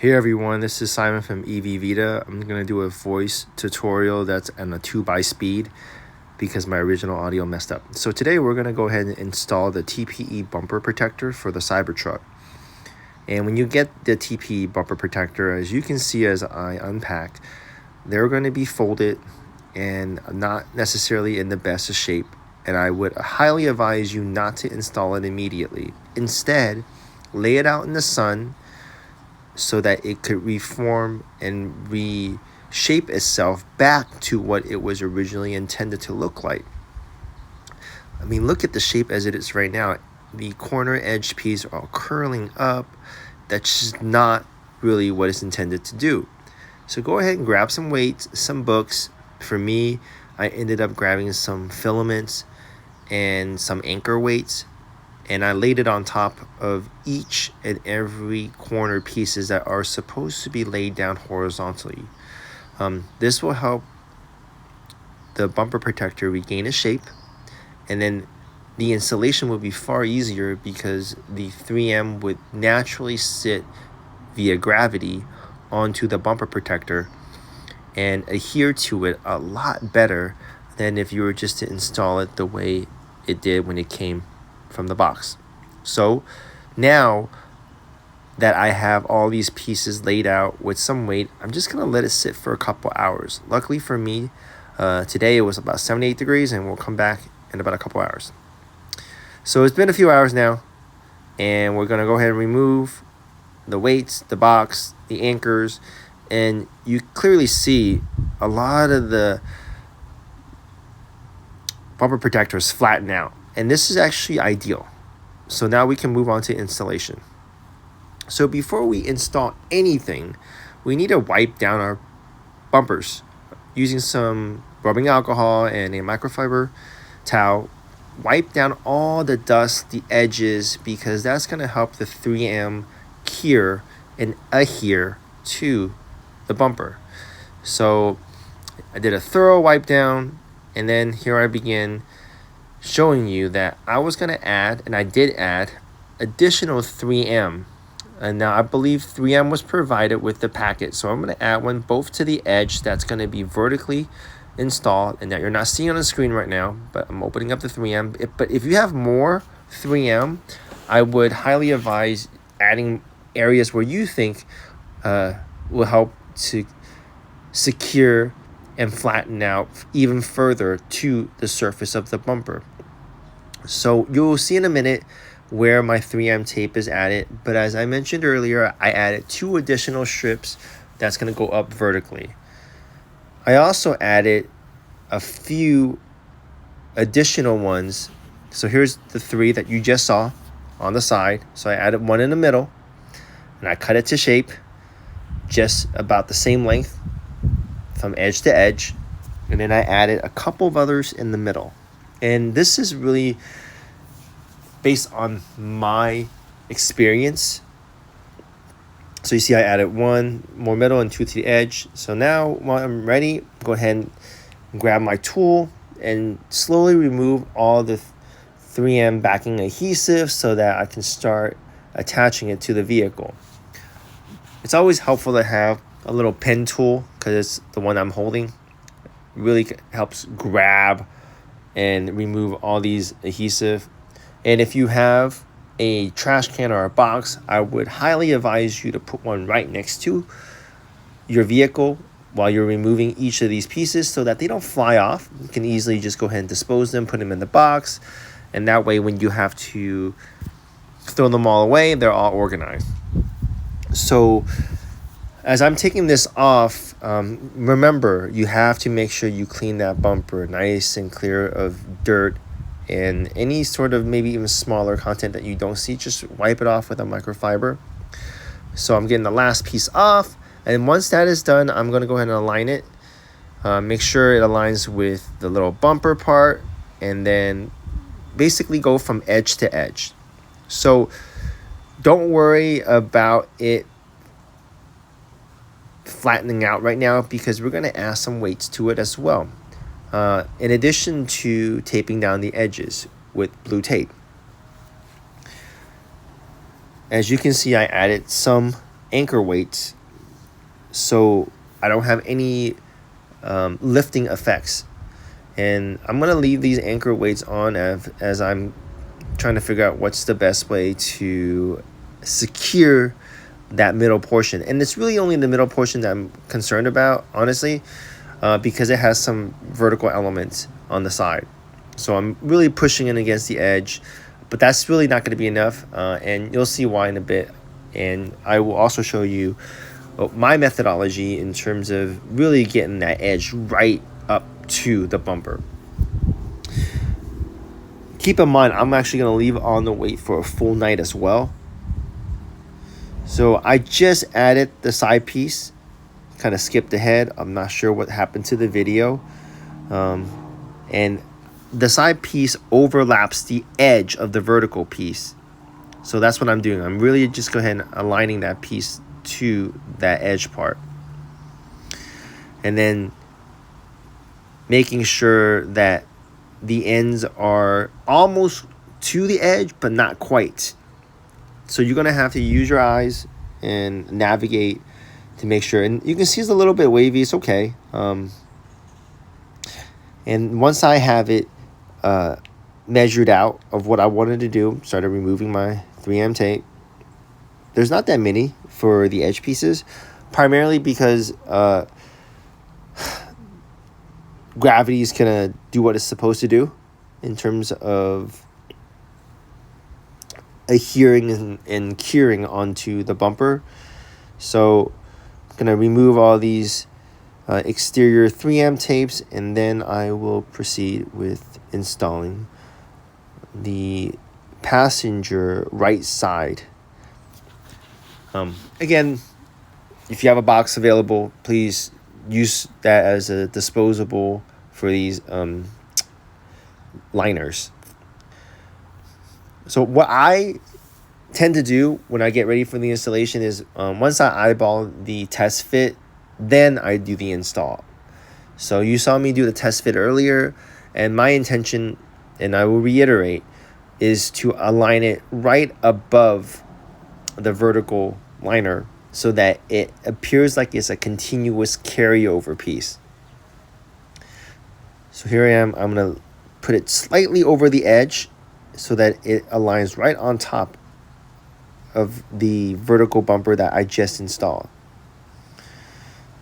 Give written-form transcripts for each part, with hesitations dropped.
Hey everyone, this is Simon from Vida. I'm going to do a voice tutorial that's on a 2x speed because my original audio messed up. So today we're going to go ahead and install the TPE bumper protector for the Cybertruck. And when you get the TPE bumper protector, as you can see as I unpack, they're going to be folded and not necessarily in the best of shape. And I would highly advise you not to install it immediately. Instead, lay it out in the sun so that it could reform and reshape itself back to what it was originally intended to look like. I mean, look at the shape as it is right now. The corner edge pieces are all curling up. That's just not really what it's intended to do. So go ahead and grab some weights, some books. For me, I ended up grabbing some filaments and some anchor weights, and I laid it on top of each and every corner pieces that are supposed to be laid down horizontally. This will help the bumper protector regain its shape, and then the installation will be far easier because the 3M would naturally sit via gravity onto the bumper protector and adhere to it a lot better than if you were just to install it the way it did when it came from the box. So now that I have all these pieces laid out with some weight, I'm just gonna let it sit for a couple hours. Luckily for me, today it was about 78 degrees, and we'll come back in about a couple hours. So it's been a few hours now, and we're gonna go ahead and remove the weights, the box, the anchors, and you clearly see a lot of the bumper protectors flatten out, and this is actually ideal. So now we can move on to installation. So before we install anything, we need to wipe down our bumpers using some rubbing alcohol and a microfiber towel. Wipe down all the dust, the edges, because that's going to help the 3M cure and adhere to the bumper. So I did a thorough wipe down, and then here I begin showing you that I was going to add, and I did add, additional 3M. And now I believe 3M was provided with the packet, so I'm going to add one both to the edge that's going to be vertically installed, and that you're not seeing on the screen right now, but I'm opening up the 3M. But if you have more 3M, I would highly advise adding areas where you think will help to secure and flatten out even further to the surface of the bumper. So you'll see in a minute where my 3M tape is added, but as I mentioned earlier, I added 2 additional strips that's going to go up vertically. I also added a few additional ones. So here's the 3 that you just saw on the side. So I added one in the middle, and I cut it to shape, just about the same length from edge to edge, and then I added a couple of others in the middle. And this is really based on my experience. So you see I added 1 more middle and 2 to the edge. So now when I'm ready, go ahead and grab my tool and slowly remove all the 3M backing adhesive so that I can start attaching it to the vehicle. It's always helpful to have a little pen tool because it's the one I'm holding. It really helps grab and remove all these adhesive. And if you have a trash can or a box, I would highly advise you to put one right next to your vehicle while you're removing each of these pieces so that they don't fly off. You can easily just go ahead and dispose them, put them in the box, and that way when you have to throw them all away, they're all organized. So as I'm taking this off, remember, you have to make sure you clean that bumper nice and clear of dirt and any sort of maybe even smaller content that you don't see. Just wipe it off with a microfiber. So I'm getting the last piece off, and once that is done, I'm going to go ahead and align it. Make sure it aligns with the little bumper part, and then basically go from edge to edge. So don't worry about it flattening out right now because we're going to add some weights to it as well, in addition to taping down the edges with blue tape. As you can see, I added some anchor weights, so I don't have any lifting effects. And I'm going to leave these anchor weights on as I'm trying to figure out what's the best way to secure that middle portion. And it's really only the middle portion that I'm concerned about, honestly, because it has some vertical elements on the side. So I'm really pushing it against the edge, but that's really not going to be enough, and you'll see why in a bit. And I will also show you my methodology in terms of really getting that edge right up to the bumper. Keep in mind, I'm actually going to leave on the weight for a full night as well. So I just added the side piece, kind of skipped ahead. I'm not sure what happened to the video. And the side piece overlaps the edge of the vertical piece. So that's what I'm doing. I'm really just go ahead and aligning that piece to that edge part. And then making sure that the ends are almost to the edge, but not quite. So you're going to have to use your eyes and navigate to make sure. And you can see it's a little bit wavy. It's okay. And once I have it measured out of what I wanted to do, started removing my 3M tape. There's not that many for the edge pieces, primarily because gravity is going to do what it's supposed to do in terms of adhering and curing onto the bumper. So I'm going to remove all these exterior 3M tapes, and then I will proceed with installing the passenger right side. Again, if you have a box available, please use that as a disposable for these liners. So what I tend to do when I get ready for the installation is once I eyeball the test fit, then I do the install. So you saw me do the test fit earlier, and my intention, and I will reiterate, is to align it right above the vertical liner so that it appears like it's a continuous carryover piece. So here I am. I'm going to put it slightly over the edge so that it aligns right on top of the vertical bumper that I just installed.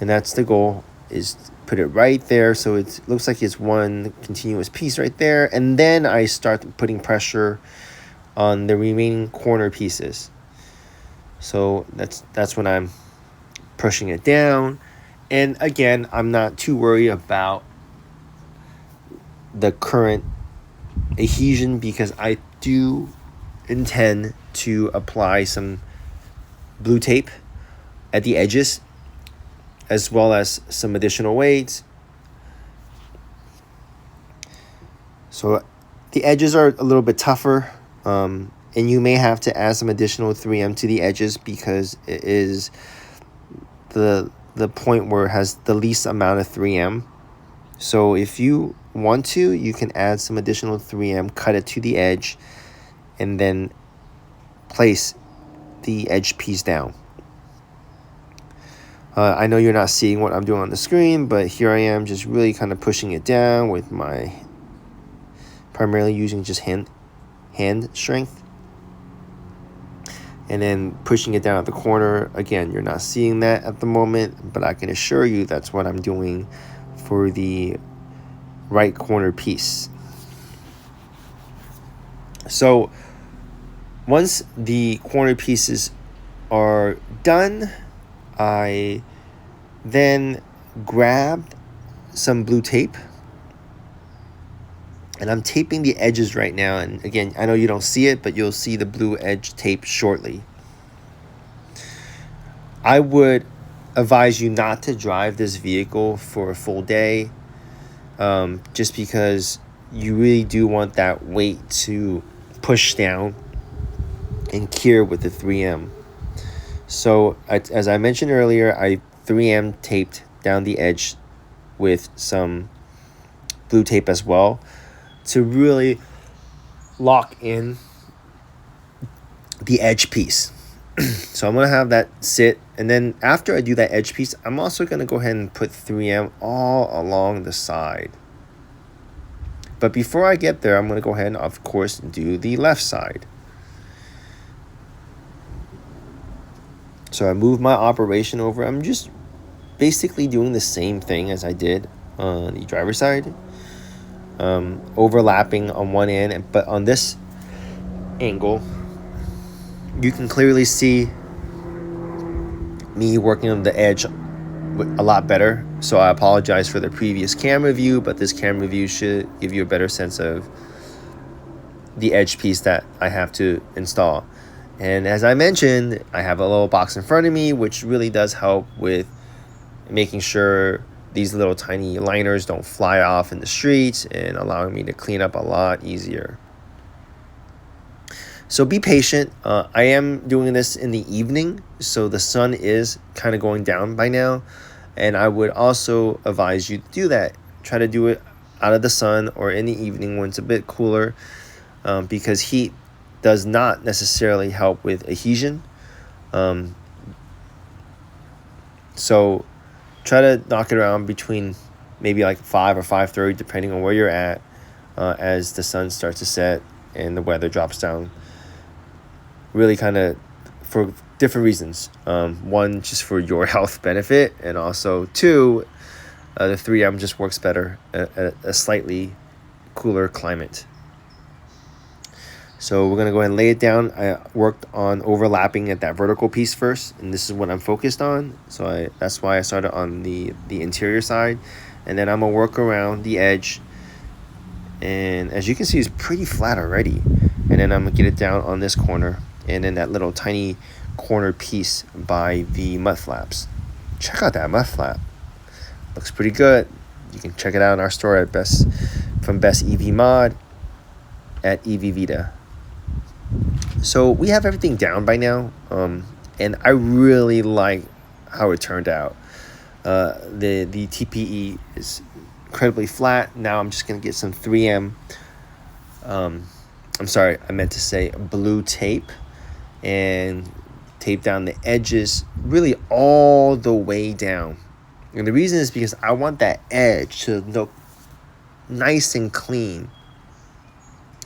And that's the goal, is put it right there so it looks like it's one continuous piece right there. And then I start putting pressure on the remaining corner pieces. So that's when I'm pushing it down. And again, I'm not too worried about the current adhesion because I do intend to apply some blue tape at the edges, as well as some additional weights. So the edges are a little bit tougher, and you may have to add some additional 3M to the edges because it is the point where it has the least amount of 3M. So if you want to, you can add some additional 3M, cut it to the edge, and then place the edge piece down. I know you're not seeing what I'm doing on the screen, but here I am just really kind of pushing it down with my, primarily using just hand strength. And then pushing it down at the corner. Again, you're not seeing that at the moment, but I can assure you that's what I'm doing for the right corner piece. So once the corner pieces are done, I then grabbed some blue tape, and I'm taping the edges right now. And again, I know you don't see it, but you'll see the blue edge tape shortly. I would advise you not to drive this vehicle for a full day, just because you really do want that weight to push down and cure with the 3M. So as I mentioned earlier, I 3M taped down the edge with some blue tape as well to really lock in the edge piece. So I'm going to have that sit. And then after I do that edge piece, I'm also going to go ahead and put 3M all along the side. But before I get there, I'm going to go ahead and, of course, do the left side. So I move my operation over. I'm just basically doing the same thing as I did on the driver's side. Overlapping on one end, but on this angle, you can clearly see me working on the edge a lot better. So I apologize for the previous camera view, but this camera view should give you a better sense of the edge piece that I have to install. And as I mentioned, I have a little box in front of me, which really does help with making sure these little tiny liners don't fly off in the streets and allowing me to clean up a lot easier. So be patient. I am doing this in the evening, so the sun is kind of going down by now. And I would also advise you to do that. Try to do it out of the sun or in the evening when it's a bit cooler, because heat does not necessarily help with adhesion. So try to knock it around between maybe like 5 or 5:30, depending on where you're at, as the sun starts to set and the weather drops down. Really kind of for different reasons. One, just for your health benefit, and also two, the 3M just works better at a slightly cooler climate. So we're going to go ahead and lay it down. I worked on overlapping at that vertical piece first, and this is what I'm focused on. So that's why I started on the interior side. And then I'm going to work around the edge. And as you can see, it's pretty flat already. And then I'm going to get it down on this corner. And then that little tiny corner piece by the mud flaps. Check out that mud flap. Looks pretty good. You can check it out in our store at Best EV Mod at EV Vida. So we have everything down by now, and I really like how it turned out. The TPE is incredibly flat. Now I'm just going to get some 3M. I'm sorry, I meant to say blue tape, and tape down the edges really all the way down. And the reason is because I want that edge to look nice and clean.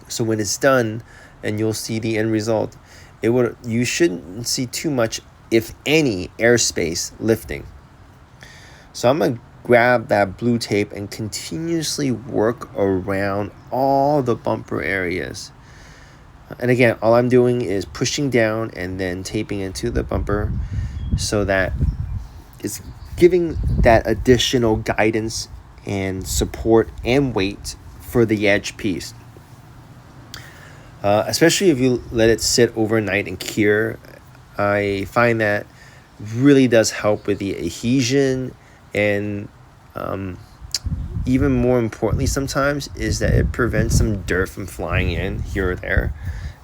So when it's done and you'll see the end result, you shouldn't see too much, if any, airspace lifting. So I'm going to grab that blue tape and continuously work around all the bumper areas. And again, all I'm doing is pushing down and then taping into the bumper, so that it's giving that additional guidance and support and weight for the edge piece. Especially if you let it sit overnight and cure, I find that really does help with the adhesion, and even more importantly sometimes is that it prevents some dirt from flying in here or there,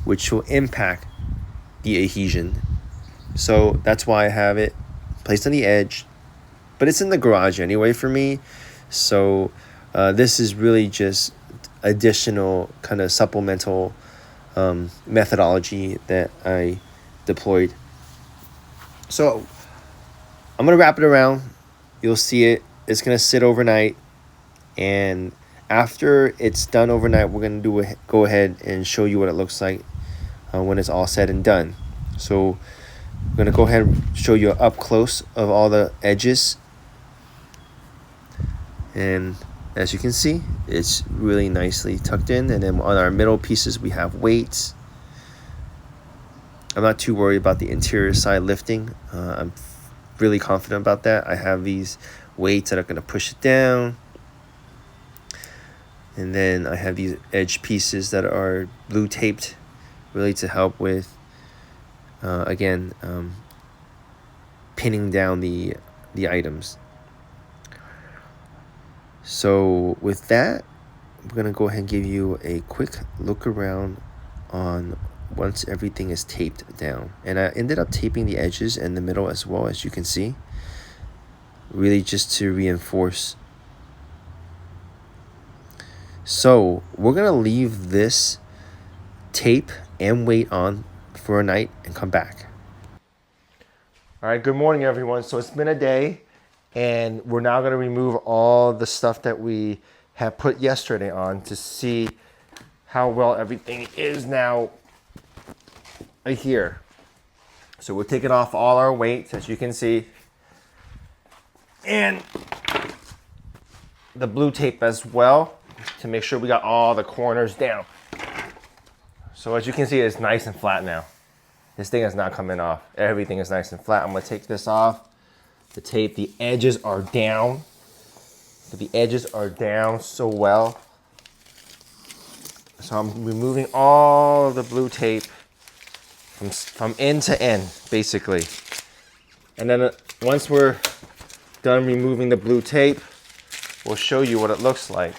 which will impact the adhesion. So that's why I have it placed on the edge, but it's in the garage anyway for me. So this is really just additional kind of supplemental methodology that I deployed. So I'm going to wrap it around. You'll see it. It's going to sit overnight. And after it's done overnight, we're going to go ahead and show you what it looks like when it's all said and done. So I'm going to go ahead and show you up close of all the edges. And as you can see, it's really nicely tucked in. And then on our middle pieces, we have weights. I'm not too worried about the interior side lifting. I'm really confident about that. I have these weights that are going to push it down. And then I have these edge pieces that are blue taped, really to help with, pinning down the items. So with that, we're going to go ahead and give you a quick look around on once everything is taped down. And I ended up taping the edges and the middle as well, as you can see, really just to reinforce. So we're going to leave this tape and weight on for a night and come back. All right, good morning, everyone. So it's been a day, and we're now going to remove all the stuff that we had put yesterday on to see how well everything is now here. So we're taking off all our weights, as you can see, and the blue tape as well to make sure we got all the corners down. So as you can see, it's nice and flat now. This thing is not coming off. Everything is nice and flat. I'm gonna take this off. The tape, the edges are down. So the edges are down so well. So I'm removing all of the blue tape from end to end, basically. And then once we're done removing the blue tape, we'll show you what it looks like.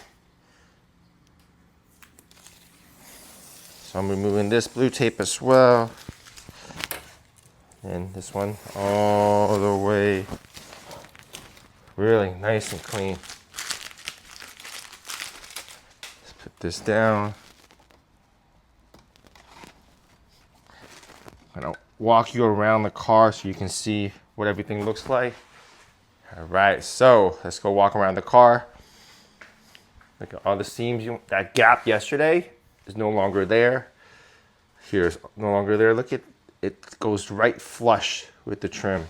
So I'm removing this blue tape as well. And this one all the way, really nice and clean. Let's put this down. I'm gonna walk you around the car so you can see what everything looks like. All right, so let's go walk around the car. Look at all the seams. That gap yesterday is no longer there. Here's no longer there. Look at it, goes right flush with the trim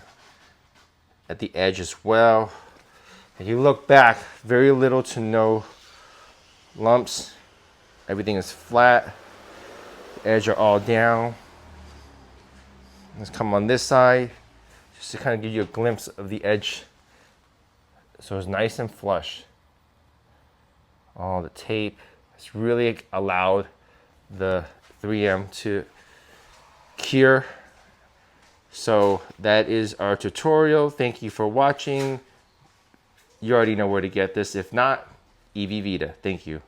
at the edge as well. And you look back, very little to no lumps. Everything is flat. The edges are all down. Let's come on this side just to kind of give you a glimpse of the edge. So it's nice and flush. All the tape. It's really allowed the 3M to cure. So that is our tutorial. Thank you for watching. You already know where to get this. If not, Vida. Thank you.